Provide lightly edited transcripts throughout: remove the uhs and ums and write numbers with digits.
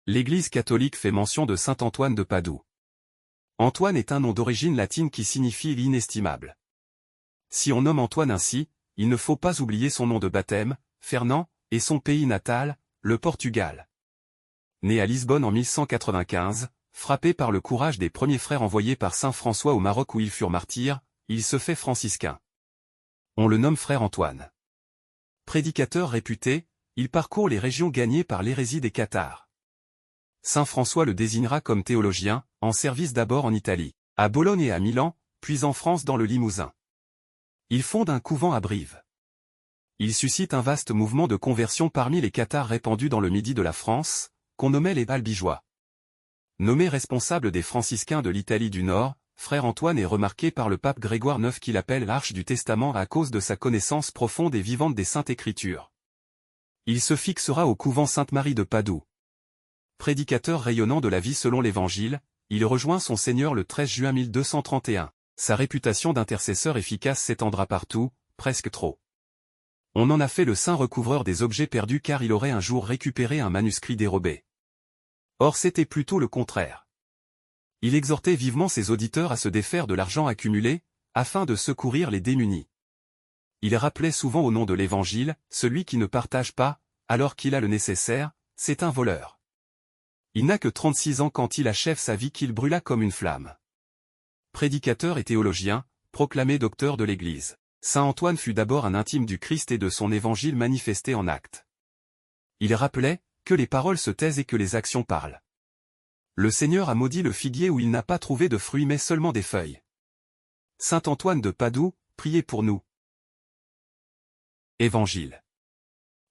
L'Église catholique fait mention de saint Antoine de Padoue. Antoine est un nom d'origine latine qui signifie l'inestimable. Si on nomme Antoine ainsi, il ne faut pas oublier son nom de baptême, Fernand, et son pays natal, le Portugal. Né à Lisbonne en 1195, frappé par le courage des premiers frères envoyés par saint François au Maroc où ils furent martyrs, il se fait franciscain. On le nomme frère Antoine. Prédicateur réputé, il parcourt les régions gagnées par l'hérésie des cathares. Saint François le désignera comme théologien, en service d'abord en Italie, à Bologne et à Milan, puis en France dans le Limousin. Il fonde un couvent à Brive. Il suscite un vaste mouvement de conversion parmi les cathares répandus dans le midi de la France, qu'on nommait les Albigeois. Nommé responsable des franciscains de l'Italie du Nord, frère Antoine est remarqué par le pape Grégoire IX qui l'appelle l'Arche du Testament à cause de sa connaissance profonde et vivante des Saintes Écritures. Il se fixera au couvent Sainte-Marie de Padoue. Prédicateur rayonnant de la vie selon l'Évangile, il rejoint son Seigneur le 13 juin 1231. Sa réputation d'intercesseur efficace s'étendra partout, presque trop. On en a fait le saint recouvreur des objets perdus car il aurait un jour récupéré un manuscrit dérobé. Or c'était plutôt le contraire. Il exhortait vivement ses auditeurs à se défaire de l'argent accumulé, afin de secourir les démunis. Il rappelait souvent au nom de l'Évangile, celui qui ne partage pas, alors qu'il a le nécessaire, c'est un voleur. Il n'a que 36 ans quand il achève sa vie qu'il brûla comme une flamme. Prédicateur et théologien, proclamé docteur de l'Église, saint Antoine fut d'abord un intime du Christ et de son Évangile manifesté en actes. Il rappelait que les paroles se taisent et que les actions parlent. Le Seigneur a maudit le figuier où il n'a pas trouvé de fruits mais seulement des feuilles. Saint Antoine de Padoue, priez pour nous. Évangile.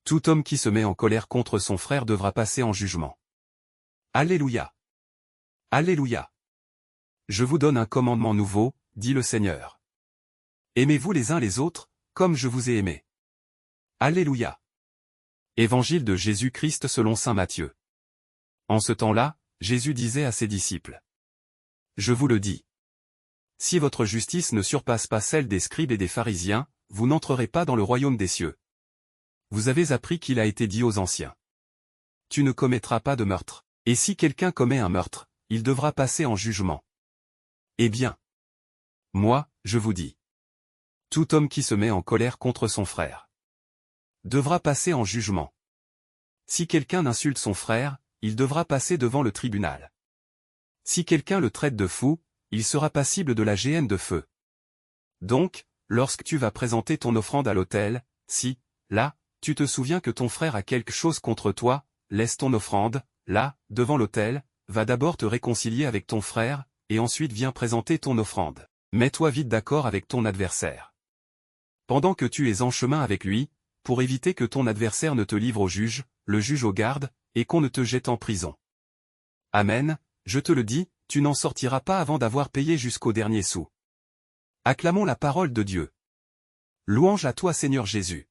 Tout homme qui se met en colère contre son frère devra passer en jugement. Alléluia. Alléluia. Je vous donne un commandement nouveau, dit le Seigneur. Aimez-vous les uns les autres, comme je vous ai aimé. Alléluia. Évangile de Jésus-Christ selon saint Matthieu. En ce temps-là, Jésus disait à ses disciples. Je vous le dis. Si votre justice ne surpasse pas celle des scribes et des pharisiens, vous n'entrerez pas dans le royaume des cieux. Vous avez appris qu'il a été dit aux anciens. Tu ne commettras pas de meurtre, et si quelqu'un commet un meurtre, il devra passer en jugement. Eh bien, moi, je vous dis. Tout homme qui se met en colère contre son frère devra passer en jugement. Si quelqu'un insulte son frère, il devra passer devant le tribunal. Si quelqu'un le traite de fou, il sera passible de la géhenne de feu. Donc, lorsque tu vas présenter ton offrande à l'autel, si, là, tu te souviens que ton frère a quelque chose contre toi, laisse ton offrande, là, devant l'autel, va d'abord te réconcilier avec ton frère, et ensuite viens présenter ton offrande. Mets-toi vite d'accord avec ton adversaire. Pendant que tu es en chemin avec lui, pour éviter que ton adversaire ne te livre au juge, le juge aux gardes, et qu'on ne te jette en prison. Amen, je te le dis, tu n'en sortiras pas avant d'avoir payé jusqu'au dernier sou. Acclamons la parole de Dieu. Louange à toi Seigneur Jésus.